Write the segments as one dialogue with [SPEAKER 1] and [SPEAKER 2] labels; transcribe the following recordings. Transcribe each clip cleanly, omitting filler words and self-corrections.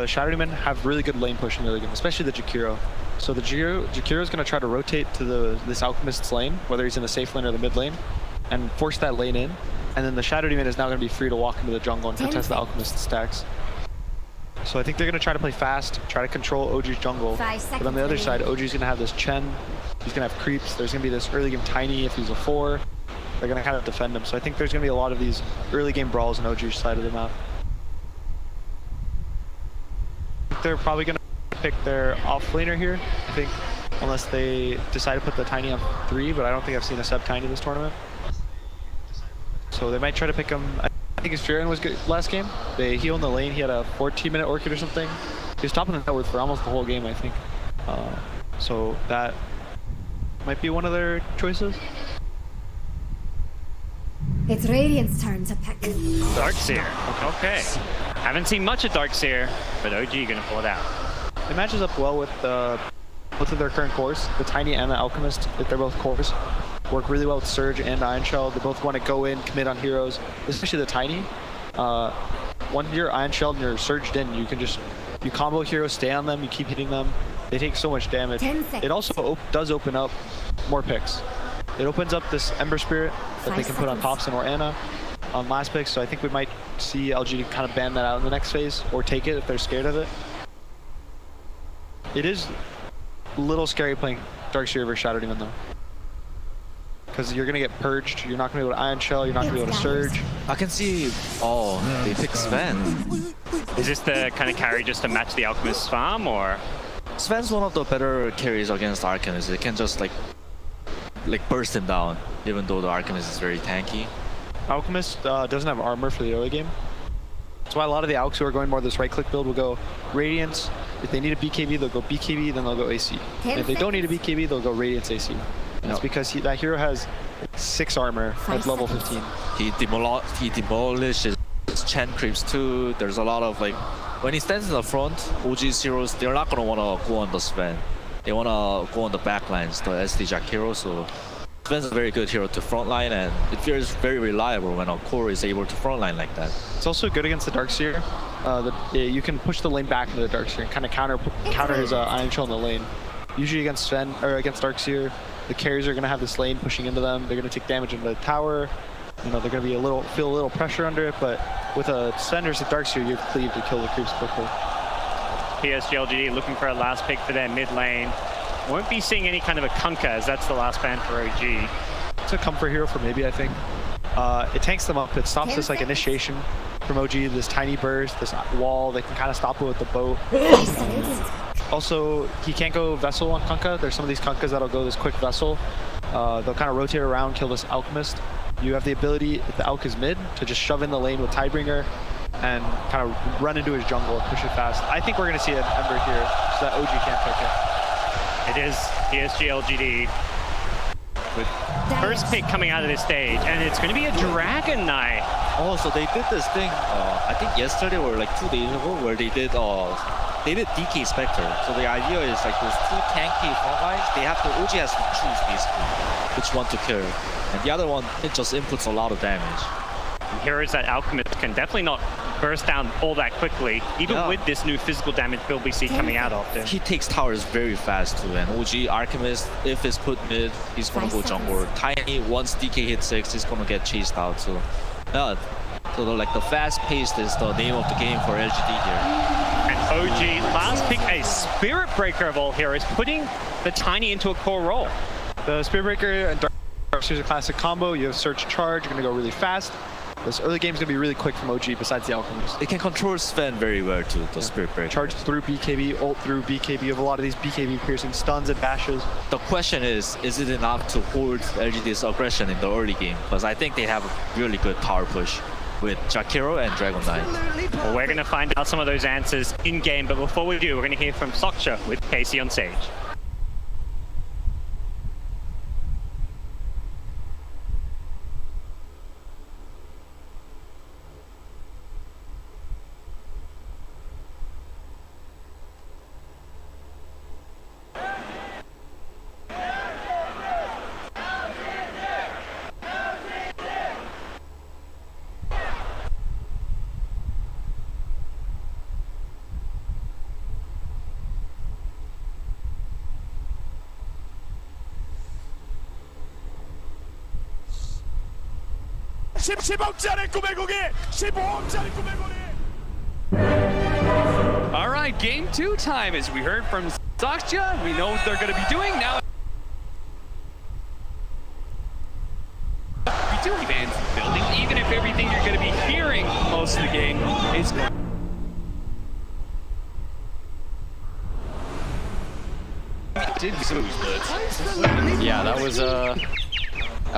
[SPEAKER 1] Shadow Demon have really good lane push in the early game, especially the Jakiro. So the Jakiro is going to try to rotate to this Alchemist's lane, whether he's in the safe lane or the mid lane, and force that lane in. And then the Shadow Demon is now going to be free to walk into the jungle and contest the Alchemist stacks. So I think they're going to try to play fast, try to control OG's jungle. But on the other side, OG's going to have this Chen. He's going to have creeps. There's going to be this early game Tiny if he's a 4. They're going to kind of defend him. So I think there's going to be a lot of these early game brawls on OG's side of the map. They're probably going to pick their off laner here, I think, unless they decide to put the Tiny on 3, but I don't think I've seen a sub Tiny this tournament. So they might try to pick him. I think his Furion was good last game. They healed in the lane. He had a 14-minute Orchid or something. He was topping the network for almost the whole game, I think. So that might be one of their choices.
[SPEAKER 2] It's Radiant's turn to pick.
[SPEAKER 3] Darkseer. Okay. Haven't seen much of Darkseer, but OG gonna pull it out.
[SPEAKER 1] It matches up well with both of their current cores, the Tiny and the Alchemist. If they're both cores, work really well with Surge and Iron Shell. They both want to go in, commit on heroes, especially the Tiny. When you're Iron Shell and you're surged in, you can just combo heroes, stay on them, you keep hitting them. They take so much damage. It also does open up more picks. It opens up this Ember Spirit that they can put on Thompson or Anna on last pick, so I think we might see LGD kind of ban that out in the next phase, or take it if they're scared of it. It is a little scary playing Darkseer versus Shadow Demon though, because you're gonna get purged, you're not gonna be able to Iron Shell, you're not gonna be able to Surge.
[SPEAKER 4] I can see, they pick Sven.
[SPEAKER 3] Is this the kind of carry just to match the Alchemist's farm, or?
[SPEAKER 4] Sven's one of the better carries against Arcanist. They can just like burst him down, even though the Arcanist is very tanky.
[SPEAKER 1] Alchemist doesn't have armor for the early game. That's why a lot of the Alcs who are going more this right-click build will go Radiance. If they need a BKB, they'll go BKB, then they'll go AC. And if they don't need a BKB, they'll go Radiance AC. And it's because that hero has 6 armor at level 15.
[SPEAKER 4] He demolishes Chen creeps too. There's a lot of when he stands in the front, OG's heroes, they're not gonna wanna go on the Sven. They wanna go on the back lines, the SD Jakiro, so Sven's a very good hero to frontline, and it feels very reliable when a core is able to frontline like that.
[SPEAKER 1] It's also good against the Darkseer. You can push the lane back into the Darkseer and kind of counter his Iron Shell in the lane. Usually against Sven or against Darkseer, the carries are gonna have this lane pushing into them. They're gonna take damage into the tower. You know, they're gonna be feel a little pressure under it, but with a Sven versus Darkseer, you have cleave to kill the creeps quickly.
[SPEAKER 3] PSg.LGD looking for a last pick for their mid lane. Won't be seeing any kind of a Kunkka, as that's the last ban for OG.
[SPEAKER 1] It's a comfort hero for maybe, I think. It tanks them up. It stops this initiation from OG, this tiny burst, this wall. They can kind of stop it with the boat. Also, he can't go Vessel on Kunkka. There's some of these Kunkkas that'll go this quick Vessel. They'll kind of rotate around, kill this Alchemist. You have the ability, if the Alch is mid, to just shove in the lane with Tidebringer and kind of run into his jungle and push it fast. I think we're going to see an Ember here, so that OG can't pick it.
[SPEAKER 3] It is PSg.LGD with first pick coming out of this stage, and it's going to be a Dragon Knight.
[SPEAKER 4] Oh, so they did this thing, I think yesterday or 2 days ago, where they did DK Spectre. So the idea is those 2 tanky frontlines, OG has to choose basically which one to kill. And the other one, it just inputs a lot of damage.
[SPEAKER 3] Heroes that Alchemist can definitely not burst down all that quickly, even with this new physical damage build we see coming out often.
[SPEAKER 4] He takes towers very fast too, and OG Alchemist, if it's put mid, he's gonna go jungle. Tiny, once DK hits 6, he's gonna get chased out. So yeah, so the fast pace is the name of the game for LGD here.
[SPEAKER 3] And OG last pick a Spirit Breaker of all heroes, putting the Tiny into a core role.
[SPEAKER 1] The Spirit Breaker and Darkseer is a classic combo. You have Search Charge, you're gonna go really fast. This early game is going to be really quick from OG besides the Alchemist.
[SPEAKER 4] It can control Sven very well too, the Spirit Breaker.
[SPEAKER 1] Charge through BKB, ult through BKB. You have a lot of these BKB piercing stuns and bashes.
[SPEAKER 4] The question is it enough to hold LGD's aggression in the early game? Because I think they have a really good tower push with Jakiro and Dragon Knight.
[SPEAKER 3] Well, we're going to find out some of those answers in-game, but before we do, we're going to hear from Soksha with Casey on stage.
[SPEAKER 5] 10억짜리 꿈의 고기, 15억짜리 꿈의 고기.
[SPEAKER 6] All right, game 2 time. As we heard from Sakja, we know what they're going to be doing now. We do fans building, even if everything you're going to be hearing most of the game is going. Did smooth blitz.
[SPEAKER 7] Yeah, that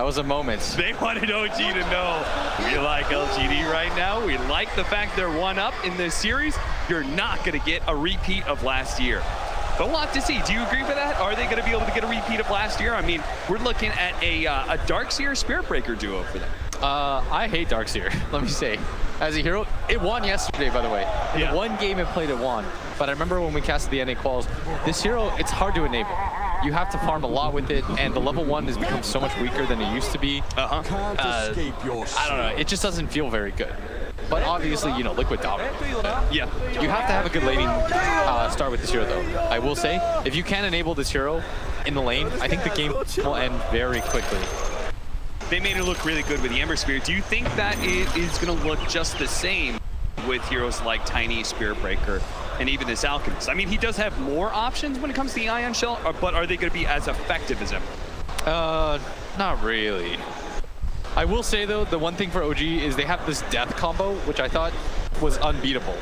[SPEAKER 7] was a moment.
[SPEAKER 6] They wanted OG to know we like LGD right now. We like the fact they're 1-up in this series. You're not going to get a repeat of last year. But we'll have to see. Do you agree with that? Are they going to be able to get a repeat of last year? I mean, we're looking at a Darkseer Spirit Breaker duo for them.
[SPEAKER 7] I hate Darkseer, let me say. As a hero, it won yesterday, by the way. In
[SPEAKER 6] Yeah.
[SPEAKER 7] one game it played, it won. But I remember when we casted the NA quals, this hero, it's hard to enable. You have to farm a lot with it, and the level 1 has become so much weaker than it used to be.
[SPEAKER 5] Can't escape your
[SPEAKER 7] I don't know, it just doesn't feel very good. But obviously, you know, Liquid dominant.
[SPEAKER 6] Yeah.
[SPEAKER 7] You have to have a good laning start with this hero, though. I will say, if you can enable this hero in the lane, I think the game will end very quickly.
[SPEAKER 6] They made it look really good with the Ember Spear. Do you think that it is going to look just the same with heroes like Tiny, Spirit Breaker, and even this Alchemist? I mean, he does have more options when it comes to the Ion Shell, but are they going to be as effective as Ember?
[SPEAKER 7] Not really. I will say, though, the one thing for OG is they have this death combo, which I thought was unbeatable.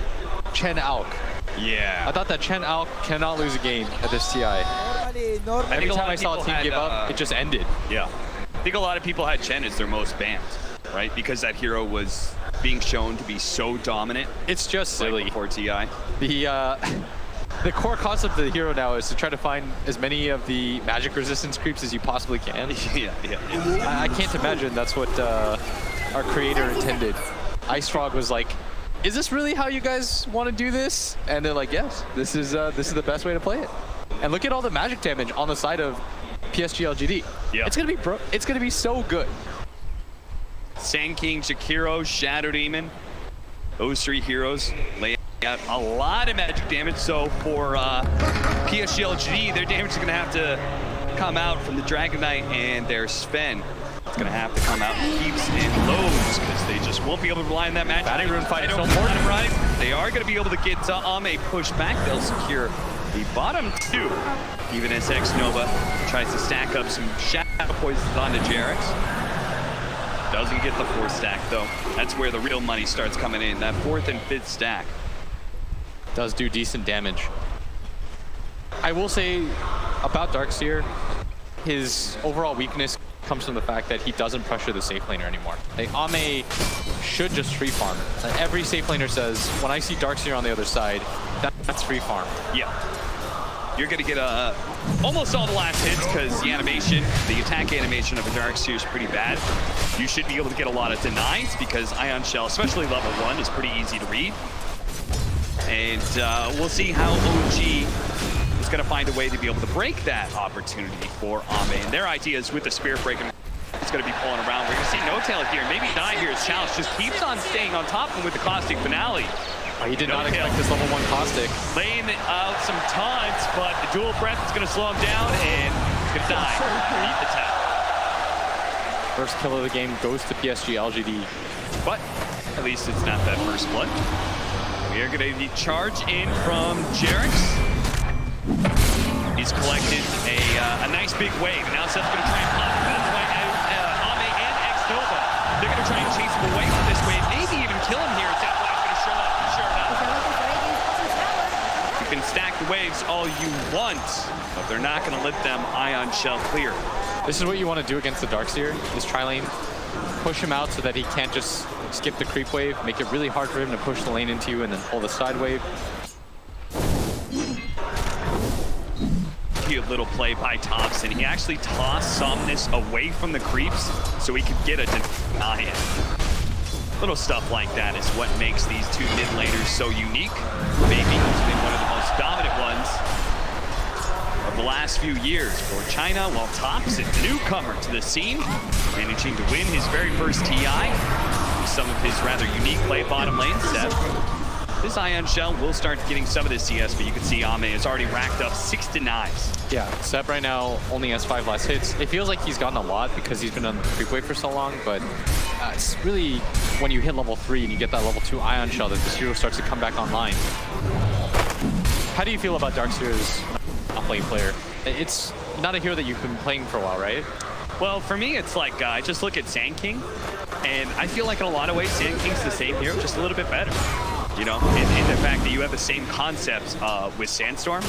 [SPEAKER 7] Chen Alk.
[SPEAKER 6] Yeah.
[SPEAKER 7] I thought that Chen Alk cannot lose a game at this TI. Every time I saw a team give up, it just ended.
[SPEAKER 6] Yeah. I think a lot of people had Chen as their most banned, right? Because that hero was being shown to be so dominant.
[SPEAKER 7] It's just silly.
[SPEAKER 6] Before TI.
[SPEAKER 7] The core concept of the hero now is to try to find as many of the magic resistance creeps as you possibly can.
[SPEAKER 6] Yeah.
[SPEAKER 7] I can't imagine that's what our creator intended. Ice Frog was like, "Is this really how you guys want to do this?" And they're like, "Yes, this is the best way to play it." And look at all the magic damage on the side of PSG.LGD.
[SPEAKER 6] Yeah.
[SPEAKER 7] It's gonna be so good.
[SPEAKER 6] Sand King, Jakiro, Shadow Demon. Those 3 heroes lay out a lot of magic damage. So for PSG.LGD, their damage is going to have to come out from the Dragon Knight and their Sven. It's going to have to come out in heaps and loads because they just won't be able to rely on that magic.
[SPEAKER 7] Batting Rune fight is so
[SPEAKER 6] important.
[SPEAKER 7] important.
[SPEAKER 6] Right? They are going to be able to get Ame pushed back. They'll secure the bottom 2. Even as X-Nova tries to stack up some Shadow Poisons onto Jarex. Doesn't get the 4th stack, though. That's where the real money starts coming in. That 4th and 5th stack.
[SPEAKER 7] Does do decent damage. I will say about Darkseer, his overall weakness comes from the fact that he doesn't pressure the safe laner anymore. Like, Ame should just free farm. Every safe laner says, when I see Darkseer on the other side, that's free farm.
[SPEAKER 6] Yeah. You're going to get almost all the last hits because the animation, the attack animation of a Darkseer is pretty bad. You should be able to get a lot of denies because Ion Shell, especially level 1, is pretty easy to read. And we'll see how OG is going to find a way to be able to break that opportunity for Ame. And their idea is with the Spirit Breaker, it's going to be pulling around. We're going to see No-Tail here. Maybe not here. His challenge just keeps on staying on top of him with the Caustic Finale.
[SPEAKER 7] He did not expect this level 1 Caustic.
[SPEAKER 6] Laying out some taunts, but the dual breath is going to slow him down, and he's going to die. Beat the tap.
[SPEAKER 7] First kill of the game goes to PSG.LGD.
[SPEAKER 6] But at least it's not that first blood. We are going to charge in from Jarex. He's collected a nice big wave. Now Seth's going to try and pop him. That's why Ame and X-Nova, they're going to try and chase him away from this wave. Maybe even kill him here. You can stack the waves all you want, but they're not going to let them Ion Shell clear.
[SPEAKER 7] This is what you want to do against the Darkseer, is tri-lane, push him out so that he can't just skip the creep wave, make it really hard for him to push the lane into you and then pull the side wave.
[SPEAKER 6] Cute little play by Thompson. He actually tossed Somnus away from the creeps so he could get a deny. Little stuff like that is what makes these 2 mid laners so unique. Maybe he's been one of the most dominant ones of the last few years for China, while Thompson, newcomer to the scene, managing to win his very first TI with some of his rather unique play bottom lane set. This Ion Shell will start getting some of the CS, but you can see Ame has already racked up 6 denies.
[SPEAKER 7] Yeah, Seb right now only has 5 last hits. It feels like he's gotten a lot because he's been on the creep wave for so long, but it's really when you hit level 3 and you get that level 2 Ion Shell that this hero starts to come back online. How do you feel about Darkseer's off-lane player? It's not a hero that you've been playing for a while, right?
[SPEAKER 6] Well, for me, it's like I just look at Sand King, and I feel like in a lot of ways, Sand King's the same hero, just a little bit better. You know, in the fact that you have the same concepts with Sandstorm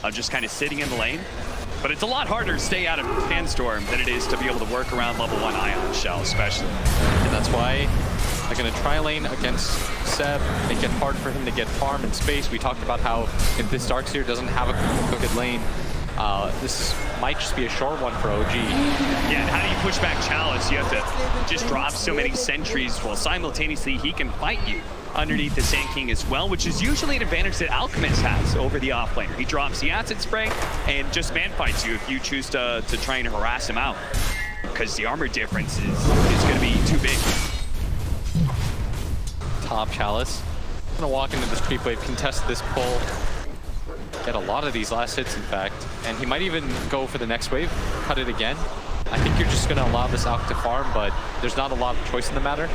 [SPEAKER 6] of just kind of sitting in the lane. But it's a lot harder to stay out of Sandstorm than it is to be able to work around level 1 Ion Shell, especially.
[SPEAKER 7] And that's why they're going to try lane against Seb, make it hard for him to get farm and space. We talked about how if this Darkseer doesn't have a good lane, this might just be a short one for OG.
[SPEAKER 6] Yeah, and how do you push back Chalice? You have to just drop so many sentries while simultaneously he can fight you underneath the Sand King as well, which is usually an advantage that Alchemist has over the offlaner. He drops the acid spray and just man fights you if you choose to try and harass him out, because the armor difference is going to be too big.
[SPEAKER 7] Top Chalice. Gonna walk into this creep wave, contest this pull. Get a lot of these last hits, in fact. And he might even go for the next wave, cut it again. I think you're just gonna allow this Alch to farm, but there's not a lot of choice in the matter.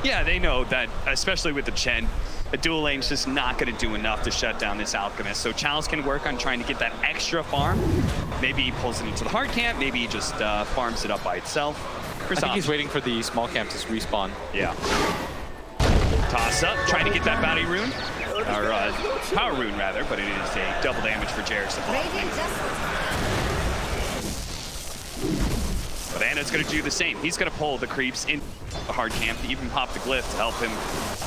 [SPEAKER 6] Yeah, they know that, especially with the Chen, a dual lane's just not going to do enough to shut down this Alchemist. So Chalice can work on trying to get that extra farm. Maybe he pulls it into the hard camp. Maybe he just farms it up by itself.
[SPEAKER 7] I think he's waiting for the small camp to respawn.
[SPEAKER 6] Yeah. Toss up, trying to get that bounty rune. Or power rune, rather, but it is a double damage for Jarek's. But Anna's going to do the same. He's going to pull the creeps in the hard camp to even pop the glyph to help him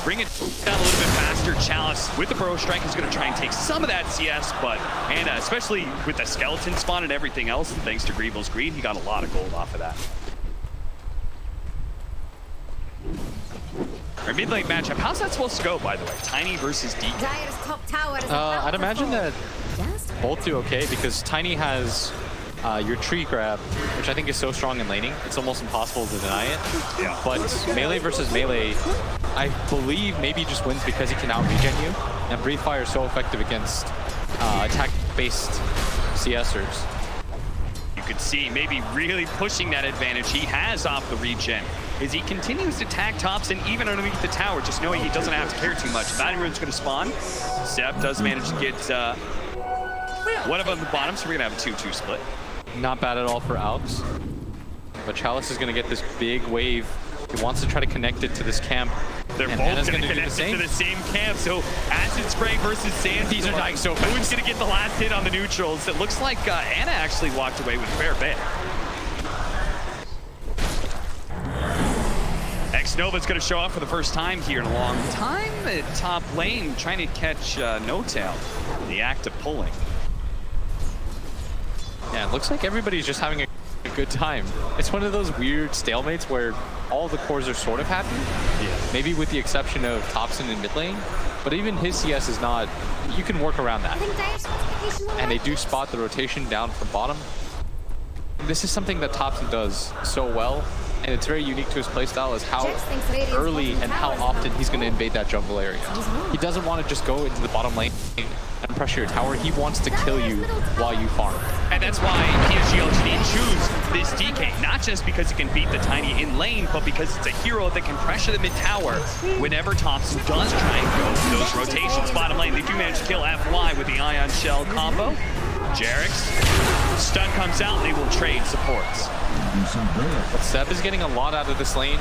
[SPEAKER 6] bring it down a little bit faster. Chalice with the Burrow Strike is going to try and take some of that CS, but Anna, especially with the skeleton spawn and everything else, and thanks to Greevil's Greed, he got a lot of gold off of that. Our mid-lane matchup, how's that supposed to go, by the way? Tiny versus DK.
[SPEAKER 2] Dire's top tower is
[SPEAKER 7] I'd imagine that both do okay, because Tiny has your tree grab, which I think is so strong in laning, it's almost impossible to deny it.
[SPEAKER 6] Yeah.
[SPEAKER 7] But melee versus melee, I believe maybe just wins because he can out-regen you, and Breathe Fire is so effective against attack-based CSers.
[SPEAKER 6] You could see maybe really pushing that advantage he has off the regen as he continues to tag tops and even underneath the tower, just knowing he doesn't have to care too much. Bounty rune's going to spawn. Seb does manage to get one of them at the bottom, so we're going to have a 2-2 split.
[SPEAKER 7] Not bad at all for Alex. But Chalice is going to get this big wave. He wants to try to connect it to this camp.
[SPEAKER 6] They're both going to connect it to the same camp, so Acid Spray versus Sand. These are dying so fast. Who's going to get the last hit on the neutrals? It looks like Anna actually walked away with a fair bit. X-Nova's going to show up for the first time here in a long time at top lane, trying to catch No-Tail in the act of pulling.
[SPEAKER 7] Yeah, it looks like everybody's just having a good time. It's one of those weird stalemates where all the cores are sort of happy. Yeah. Maybe with the exception of Topson in mid lane, but even his CS is not, you can work around that. And they do spot the rotation down from bottom. This is something that Topson does so well, and it's very unique to his playstyle, is how early and how often he's going to invade that jungle area. He doesn't want to just go into the bottom lane and pressure your tower. He wants to kill you while you farm.
[SPEAKER 6] And that's why PSg.LGD choose this DK, not just because he can beat the Tiny in lane, but because it's a hero that can pressure the mid tower whenever Thompson does try and go for those rotations. Bottom lane, they do manage to kill FY with the Ion Shell combo. Jarek's stun comes out, and they will trade supports.
[SPEAKER 7] But Seb is getting a lot out of this lane.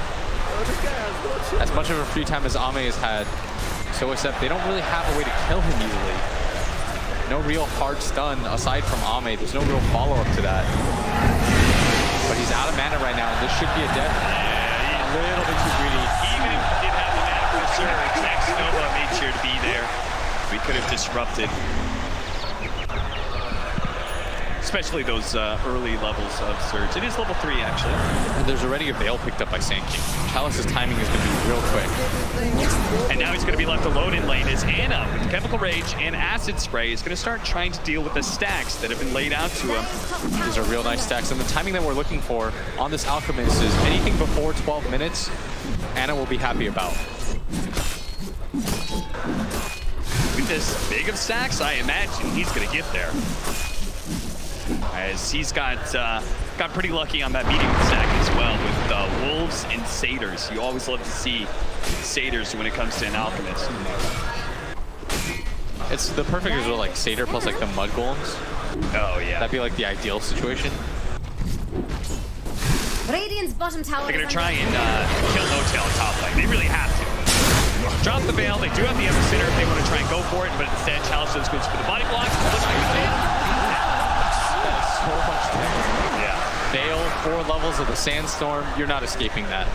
[SPEAKER 7] As much of a free time as Ame has had, so is Seb. They don't really have a way to kill him easily. No real hard stun aside from Ame. There's no real follow-up to that. But he's out of mana right now, and this should be a death. Yeah, a little bit too greedy.
[SPEAKER 6] Even if he did have the mana for Surge, X-Nova made sure to be there. We could have disrupted, especially those early levels of Surge. It is level 3, actually.
[SPEAKER 7] And there's already a Veil picked up by Sand King. Chalice's timing is going to be real quick.
[SPEAKER 6] And now he's going to be left alone in lane as Anna, with Chemical Rage and Acid Spray, is going to start trying to deal with the stacks that have been laid out to him.
[SPEAKER 7] These are real nice stacks. And the timing that we're looking for on this Alchemist is anything before 12 minutes, Anna will be happy about.
[SPEAKER 6] With this big of stacks, I imagine he's going to get there, as he's got pretty lucky on that medium stack as well, with Wolves Alchemists and Satyrs. You always love to see Satyrs when it comes to an Alchemist.
[SPEAKER 7] It's the perfect result, like Satyr plus like the Mud Golems.
[SPEAKER 6] Oh yeah.
[SPEAKER 7] That'd be like the ideal situation.
[SPEAKER 2] Radiant's bottom tower.
[SPEAKER 6] They're gonna try and kill No-Tail top lane. They really have to. Drop the Veil. They do have the Epicenter if they want to try and go for it, but instead Chalice just goes for the body blocks.
[SPEAKER 7] So much damage.
[SPEAKER 6] Yeah.
[SPEAKER 7] Veil, 4 levels of the Sandstorm. You're not escaping that.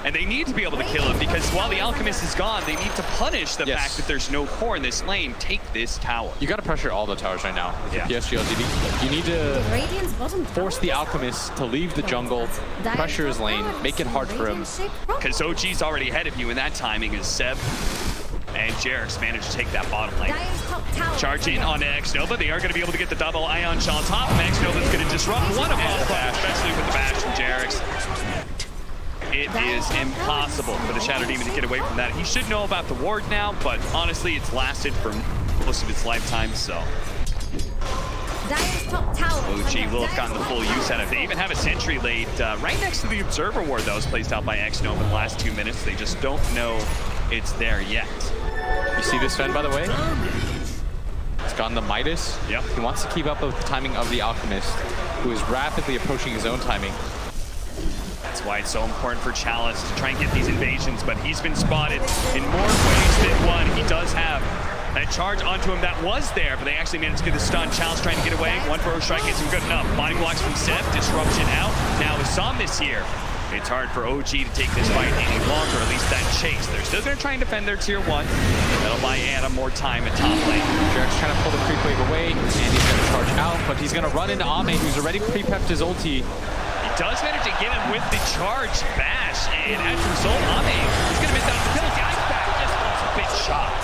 [SPEAKER 6] And they need to be able to kill him because while the Alchemist is gone, they need to punish the fact that there's no core in this lane. Take this tower.
[SPEAKER 7] You got to pressure all the towers right now.
[SPEAKER 6] Yeah.
[SPEAKER 7] PSg.LGD. You need to
[SPEAKER 2] Radiant's bottom
[SPEAKER 7] force the Alchemist to leave the jungle, pressure his lane, make it hard for him.
[SPEAKER 6] Because OG's already ahead of you, and that timing is Seb and Jarek's managed to take that bottom lane. Charge in on X-Nova. They are going to be able to get the double Ion Shell on top. X-Nova's going to disrupt one of them, especially with the bash from Jarek's. It is impossible for the Shadow Demon to get away from that. He should know about the ward now, but honestly, it's lasted for most of its lifetime, so. OG will have gotten the full use out of it. They even have a sentry laid right next to the Observer ward that was placed out by X-Nova in the last 2 minutes. They just don't know it's there yet.
[SPEAKER 7] You see this Sven, by the way? It's gotten the Midas.
[SPEAKER 6] Yep.
[SPEAKER 7] He wants to keep up with the timing of the Alchemist, who is rapidly approaching his own timing.
[SPEAKER 6] That's why it's so important for Chalice to try and get these invasions, but he's been spotted in more ways than one. He does have that charge onto him that was there, but they actually managed to get the stun. Chalice trying to get away. One throw strike isn't good enough. Body blocks from Seb, disruption out. Now with Somnus here, it's hard for OG to take this fight any longer, at least that chase. They're still going to try and defend their tier 1. That'll buy Anna more time at top lane.
[SPEAKER 7] Jarek's trying to pull the creep wave away, and he's going to charge out, but he's going to run into Ame, who's already pre-pepped his ulti.
[SPEAKER 6] Does manage to get him with the charge bash, and as a result, Ame is going to miss out on the kills. The ice back just wants a bit shot.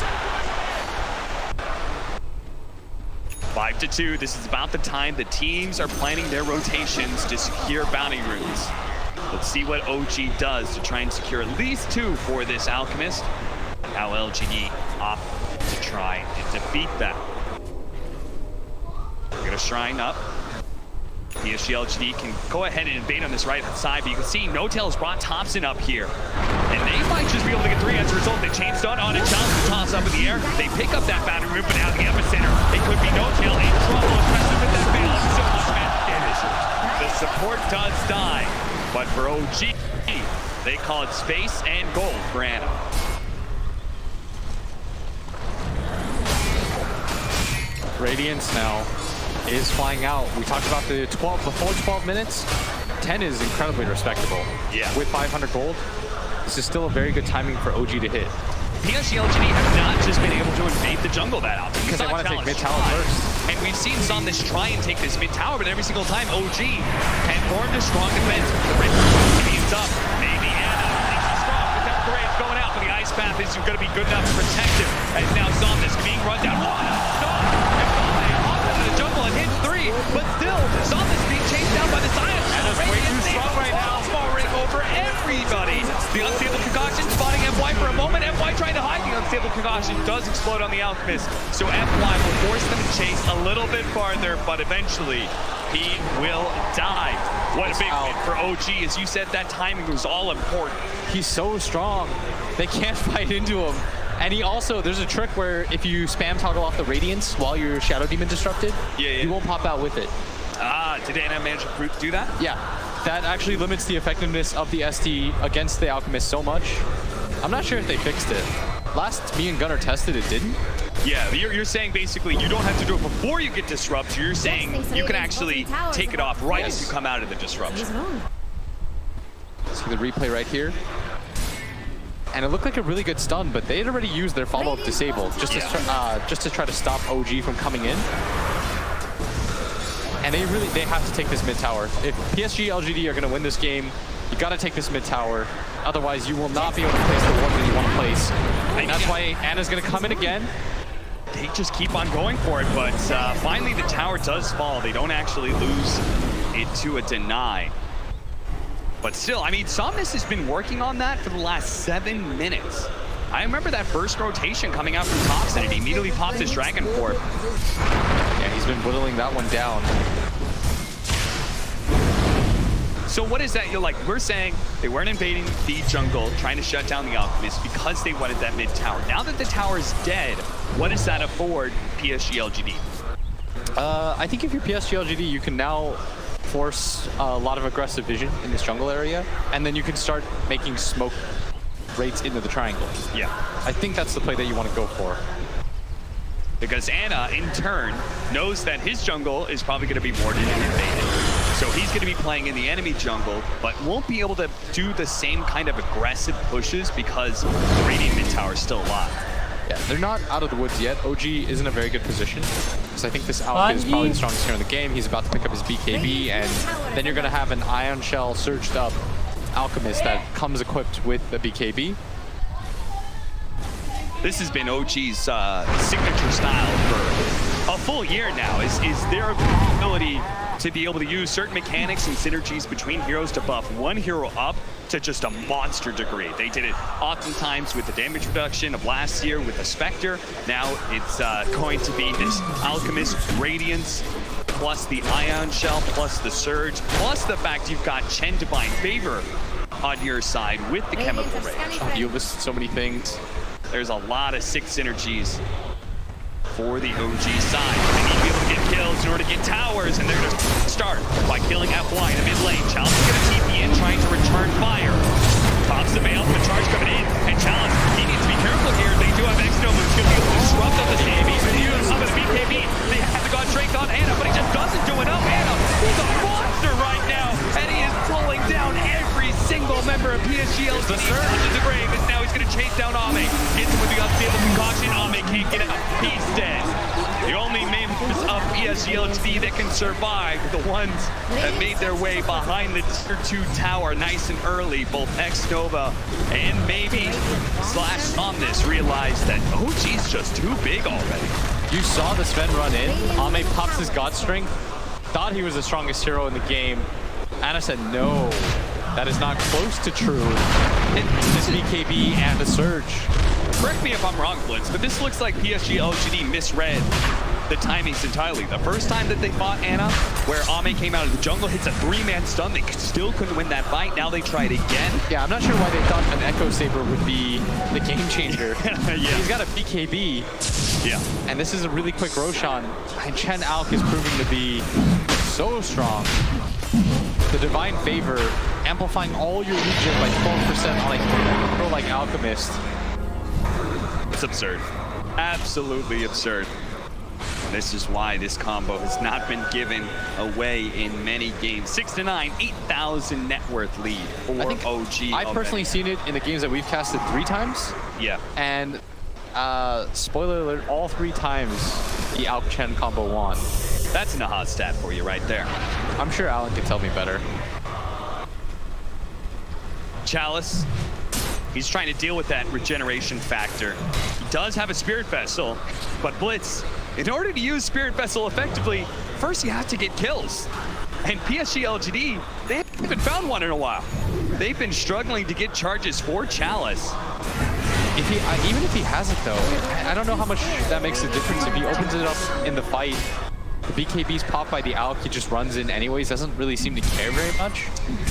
[SPEAKER 6] 5-2. This is about the time the teams are planning their rotations to secure bounty runes. Let's see what OG does to try and secure at least 2 for this Alchemist. Now LGD off to try and defeat them. We're going to Shrine up. PSg.LGD can go ahead and invade on this right side, but you can see No-Tail's brought Thompson up here. And they might just be able to get 3 as a result. They chain stun on it, Chalice to toss up in the air. They pick up that battery room, but now the epicenter. It could be No-Tail in trouble, especially with that veil. So much damage. The support does die, but for OG, they call it space and gold for Anna.
[SPEAKER 7] Radiance now is flying out. We talked about the before 12 minutes. 10 is incredibly respectable.
[SPEAKER 6] Yeah.
[SPEAKER 7] With 500 gold, this is still a very good timing for OG to hit.
[SPEAKER 6] PSg.LGD have not just been able to invade the jungle that often.
[SPEAKER 7] Because they want to take mid-tower first.
[SPEAKER 6] And we've seen Somnus try and take this mid-tower, but every single time OG had formed a strong defense. The red speeds up. Maybe Anna thinks he's strong, but that grade's going out, but the ice path isn't going to be good enough to protect him. As now Somnus being run down. The jungle and hit 3, but still, Somnus being chased down by the science.
[SPEAKER 7] Anna's way too strong right now.
[SPEAKER 6] Falling over everybody. The unstable concoction spotting FY for a moment. FY trying to hide. The unstable concoction does explode on the Alchemist, so FY will force them to chase a little bit farther, but eventually he will die. What a big win for OG. As you said, that timing was all important.
[SPEAKER 7] He's so strong. They can't fight into him. And he also, there's a trick where if you spam toggle off the Radiance while your Shadow Demon disrupted, you won't pop out with it.
[SPEAKER 6] Ah, did Anna manage to do that?
[SPEAKER 7] Yeah, that actually limits the effectiveness of the SD against the Alchemist so much. I'm not sure if they fixed it. Last me and Gunnar tested, it didn't.
[SPEAKER 6] Yeah, you're saying basically you don't have to do it before you get disrupted. You're saying you can actually take it off right as you come out of the disruption.
[SPEAKER 7] See the replay right here. And it looked like a really good stun, but they had already used their follow-up disable just to try to stop OG from coming in. And they have to take this mid tower. If PSg.LGD are going to win this game, you got to take this mid tower. Otherwise, you will not be able to place the one that you want to place. And that's why Anna's going to come in again.
[SPEAKER 6] They just keep on going for it, but finally the tower does fall. They don't actually lose it to a deny. But still, I mean, Somnus has been working on that for the last 7 minutes. I remember that first rotation coming out from Thompson, and he immediately popped his Dragon Force.
[SPEAKER 7] Yeah, he's been whittling that one down.
[SPEAKER 6] So what is that? You're like, we're saying they weren't invading the jungle, trying to shut down the Alchemist because they wanted that mid tower. Now that the tower is dead, what does that afford PSG.LGD?
[SPEAKER 7] I think if you're PSg.LGD, you can now force a lot of aggressive vision in this jungle area, and then you can start making smoke rates into the triangle.
[SPEAKER 6] Yeah.
[SPEAKER 7] I think that's the play that you want to go for.
[SPEAKER 6] Because Ana, in turn, knows that his jungle is probably going to be warded and invaded. So he's going to be playing in the enemy jungle, but won't be able to do the same kind of aggressive pushes because the Radiant mid tower is still alive.
[SPEAKER 7] Yeah, they're not out of the woods yet. OG is in a very good position. So I think this Alpha is probably the strongest hero in the game. He's about to pick up his BKB, and then you're going to have an Ion Shell surged up Alchemist that comes equipped with a BKB.
[SPEAKER 6] This has been OG's signature style for a full year now, is their ability to be able to use certain mechanics and synergies between heroes to buff one hero up to just a monster degree. They did it oftentimes with the damage reduction of last year with the Spectre. Now it's going to be this Alchemist Radiance plus the Ion Shell plus the Surge plus the fact you've got Chen Divine Favor on your side with the Chemical Rage.
[SPEAKER 7] You listed so many things.
[SPEAKER 6] There's a lot of sick synergies for the OG side. They need to be able to get kills in order to get towers, and they're going to start by killing F1 in the mid lane. Chalice is going to TP in, trying to return fire. Pops the veil, the charge coming in, and Chalice, he needs to be careful here. They do have X-Nova who's going to be able to disrupt on the BKB, but use some of the BKB. They have the God Drake on Ana, but he just doesn't do enough. Ana, he's a monster right now, and he is pulling down every single member of PSG.LGD. The surge into the grave, and now he's going to chase down Ame. Gets him with the unstable concoction. Ame can't get out. He's dead. The only members of PSG.LGD that can survive, the ones that made their way behind the tier 2 tower nice and early. Both X-Nova and maybe Slash Somnus realized that OG's just too big already.
[SPEAKER 7] You saw the Sven run in. Ame pops his God Strength, thought he was the strongest hero in the game. Ana said, no, that is not close to true. Hit this BKB and a Surge.
[SPEAKER 6] Correct me if I'm wrong, Blitz, but this looks like PSG.LGD misread the timings entirely. The first time that they fought Ana, where Ame came out of the jungle, hits a 3-man stun, they still couldn't win that fight. Now they tried again.
[SPEAKER 7] Yeah, I'm not sure why they thought an Echo Saber would be the game changer.
[SPEAKER 6] Yeah.
[SPEAKER 7] He's got a BKB.
[SPEAKER 6] Yeah.
[SPEAKER 7] And this is a really quick Roshan. And Chen Alk is proving to be so strong. The Divine Favor, amplifying all your regen by 12% on a hero like Alchemist.
[SPEAKER 6] It's absurd. Absolutely absurd. This is why this combo has not been given away in many games. 6-9, 8,000 net worth lead for OG.
[SPEAKER 7] I've personally seen it in the games that we've casted 3 times.
[SPEAKER 6] Yeah.
[SPEAKER 7] And spoiler alert, all 3 times the Alk Chen combo won.
[SPEAKER 6] That's an aha stat for you right there.
[SPEAKER 7] I'm sure Alan can tell me better.
[SPEAKER 6] Chalice, he's trying to deal with that regeneration factor. He does have a Spirit Vessel, but Blitz, in order to use Spirit Vessel effectively, first you have to get kills. And PSG.LGD, they haven't found one in a while. They've been struggling to get charges for Chalice.
[SPEAKER 7] If he, even if he has it though, I don't know how much that makes a difference. If he opens it up in the fight, the BKB's popped by the Alk, he just runs in anyways, doesn't really seem to care very much.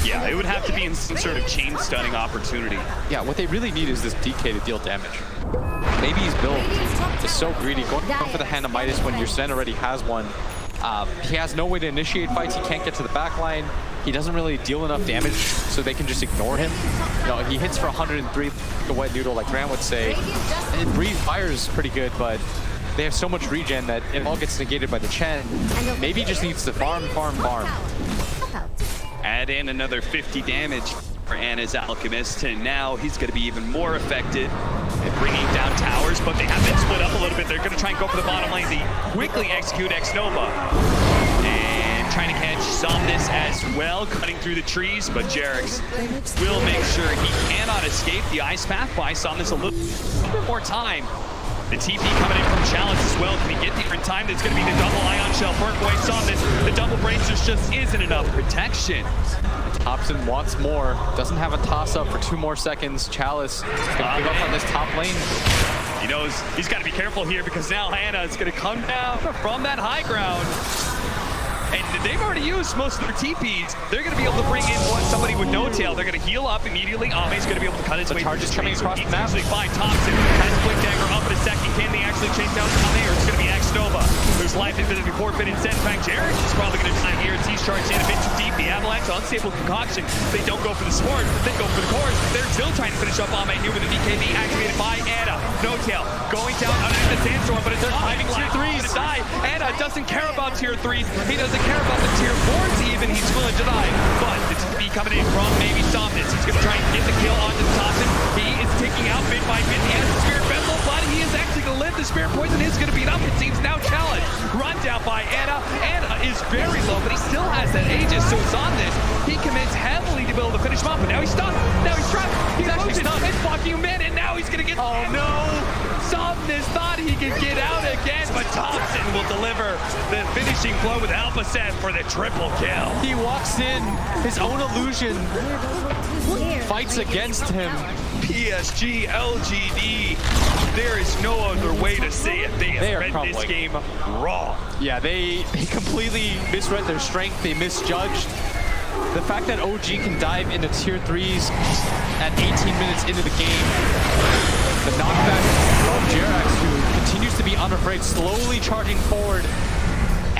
[SPEAKER 6] Yeah, it would have to be in some sort of chain stunning opportunity.
[SPEAKER 7] Yeah, what they really need is this DK to deal damage. Maybe he's built is so greedy, going for the Hand of Midas when your Sven already has one. He has no way to initiate fights, he can't get to the back line. He doesn't really deal enough damage, so they can just ignore him. You know, he hits for 103, the wet noodle, like Grant would say. And Breathe fires pretty good, but they have so much regen that it all gets negated by the Chen. Maybe he just needs to farm.
[SPEAKER 6] Add in another 50 damage for Ana's Alchemist, and now he's going to be even more effective at bringing down towers, but they have been split up a little bit. They're going to try and go for the bottom lane. They quickly execute X-Nova. And trying to catch Somnus as well, cutting through the trees, but Jerix will make sure he cannot escape. The Ice Path buys Somnus a little bit more time. The TP coming in from Chalice as well. Can he get there in time? There's going to be the double Ion Shell. Burnt away Somnus. The double Bracers just isn't enough protection.
[SPEAKER 7] Thompson wants more. Doesn't have a toss-up for 2 more seconds. Chalice is going to give up on this top lane.
[SPEAKER 6] He knows he's got to be careful here because now Ana is going to come down from that high ground. And they've already used most of their TPs. They're going to be able to bring in somebody with no tail. They're going to heal up immediately. Ame's going to be able to cut his way
[SPEAKER 7] charge
[SPEAKER 6] through
[SPEAKER 7] is coming across the map.
[SPEAKER 6] Actually find Thompson. Has Quick Dagger up in a second. Can they actually chase down Ame, or it's going to be X-Nova, whose life is going to be forfeited instead. In fact, Jarek is probably going to die here. He's charged in a bit too deep. The Avalanche, unstable concoction. They don't go for the sport. They go for the cores. They're still trying to finish up Ame here with a DKB activated by Anna. No tail. Going down underneath the sandstorm, but it's climbing tier 3s to die. Anna doesn't care about tier 3s. He doesn't care about the tier 4s even. He's willing to die. But it's going to be coming in from maybe Somnus. He's going to try and get the kill onto the Thompson. He is taking out bit by bit. He has the Spirit Vessel, but he is actually going to live. The Spirit Poison is going to beat up. It seems now challenged. Run down by Anna. Anna is very low, but he still has that Aegis, so it's on this. He commits heavily to be able to finish him up, but now he's stuck. Now he's trapped. He's actually stuck. It's blocking him in, and now he's going to get... Oh, no! Somnus thought he could get out again, but Thompson will deliver the finishing blow with Alpacet for the triple kill.
[SPEAKER 7] He walks in, his own illusion fights against him.
[SPEAKER 6] PSg.LGD, there is no other way to say it. They have read this game wrong.
[SPEAKER 7] Yeah, they completely misread their strength. They misjudged. The fact that OG can dive into tier 3s at 18 minutes into the game. The knockback of Jerax, who continues to be unafraid, slowly charging forward.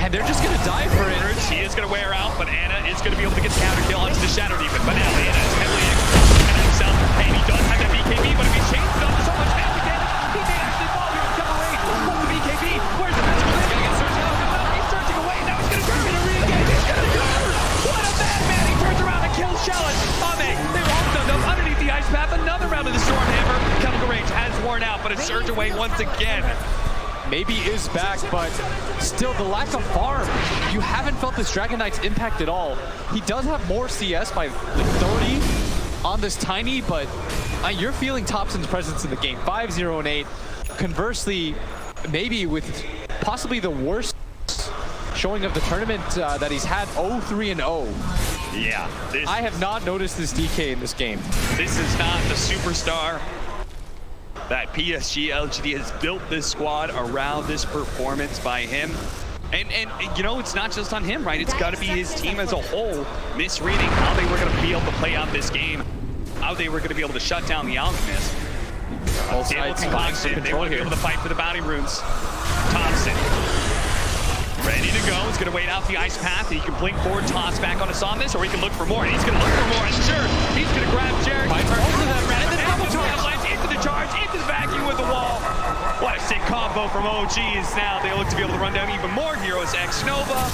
[SPEAKER 7] And they're just going to die for it.
[SPEAKER 6] He is going to wear out, but Anna is going to be able to get the counter kill onto the Shadow Demon. But now Anna is heavily exposed himself. And he does have that BKB, but if he chains it up so much magic damage, he may actually fall here in cover range. What's the BKB? Where's the magic? He's going to get surged out. He's surging away. Now he's going to turn it re-engage. He's going to go. What a madman. He turns around and kills Challenge. Ame, they were all done up underneath the ice path. Another round of the Stormhammer. Chemical range has worn out, but it's surged away once again.
[SPEAKER 7] Maybe is back, but still the lack of farm. You haven't felt this Dragon Knight's impact at all. He does have more CS by like 30 on this Tiny, but you're feeling Thompson's presence in the game. 5-0 and 8. Conversely, maybe with possibly the worst showing of the tournament that he's had, 0-3 and 0.
[SPEAKER 6] Yeah.
[SPEAKER 7] I have not noticed this DK in this game.
[SPEAKER 6] This is not the superstar that PSG.LGD has built this squad around this performance by him. And you know, it's not just on him, right? It's got to be his team as a whole misreading how they were going to be able to play out this game, how they were going to be able to shut down the Alchemist.
[SPEAKER 7] Both sides
[SPEAKER 6] They want to be able to fight for the bounty runes. Thompson, ready to go. He's going to wait out the ice path. He can blink forward, toss back on Somnus, or he can look for more. And he's going to look for more. And sure, he's going to grab Jarek. Into the charge, into the vacuum with the wall. What a sick combo from OGs. Now they look to be able to run down even more heroes. X-Nova.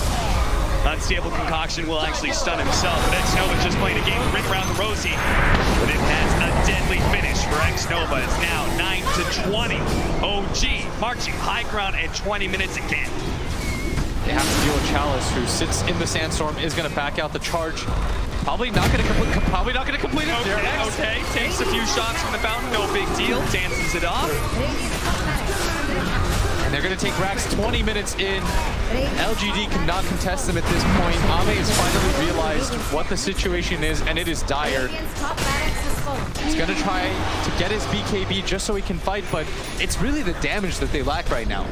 [SPEAKER 6] Unstable concoction will actually stun himself, but X-Nova's just playing a game of ring around the rosy. But it has a deadly finish for X-Nova. It's now 9-20. OG marching high ground at 20 minutes again.
[SPEAKER 7] They have to deal with Chalice, who sits in the sandstorm, is going to back out the charge. Probably not going to complete it.
[SPEAKER 6] Okay, takes a few shots from the fountain, no big deal. Dances it off.
[SPEAKER 7] And they're going to take Rax 20 minutes in. LGD cannot contest them at this point. Ame has finally realized what the situation is, and it is dire. He's going to try to get his BKB just so he can fight, but it's really the damage that they lack right now.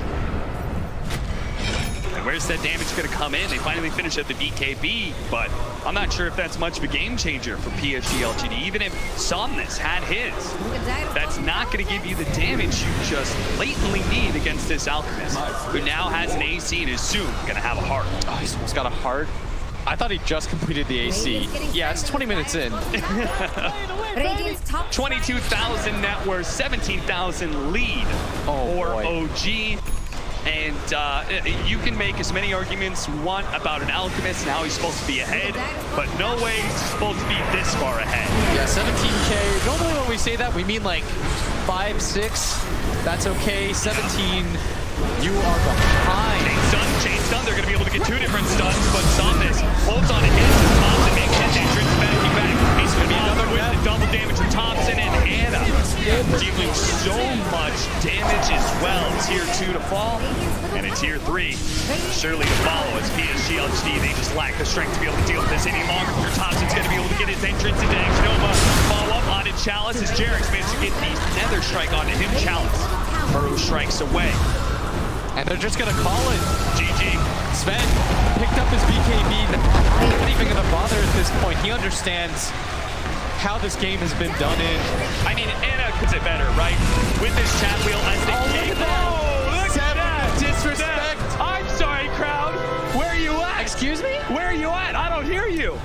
[SPEAKER 6] And where's that damage going to come in? They finally finish at the BKB, but I'm not sure if that's much of a game changer for PSG.LGD. Even if Somnus had his, that's not going to give you the damage you just blatantly need against this Alchemist, who now has an AC and is soon going to have a heart.
[SPEAKER 7] Oh, he's almost got a heart. I thought he just completed the AC. Yeah, it's 20 minutes in.
[SPEAKER 6] 22,000 net worth, 17,000 lead for OG. And you can make as many arguments you want about an Alchemist and how he's supposed to be ahead, but no way he's supposed to be this far ahead.
[SPEAKER 7] Yeah, 17K. Normally when we say that, we mean like 5, 6. That's okay. 17, you are behind.
[SPEAKER 6] Chain stun, they're going to be able to get 2 different stuns, but Somnus holds on to his. Thompson makes his entrance back. He's going to be another with the double damage from Thompson and Anna. Dealing so much damage as well. Tier 2 to fall, and a Tier 3 surely to follow as PSG.LGD. They just lack the strength to be able to deal with this any longer. Thompson's going to be able to get his entrance into X-Nova. Follow up onto Chalice as Jarek's managed to get the Nether Strike onto him. Chalice. Burrow strikes away.
[SPEAKER 7] And they're just gonna call it.
[SPEAKER 6] GG.
[SPEAKER 7] Sven picked up his BKB, not even gonna bother at this point. He understands how this game has been done in.
[SPEAKER 6] I mean, Anna puts it better, right? With this chat wheel as they
[SPEAKER 7] Look at that!
[SPEAKER 6] look
[SPEAKER 7] Seven,
[SPEAKER 6] at that!
[SPEAKER 7] disrespect!
[SPEAKER 6] I'm sorry, crowd. Where are you at?
[SPEAKER 7] Excuse me?
[SPEAKER 6] Where are you at? I don't hear you.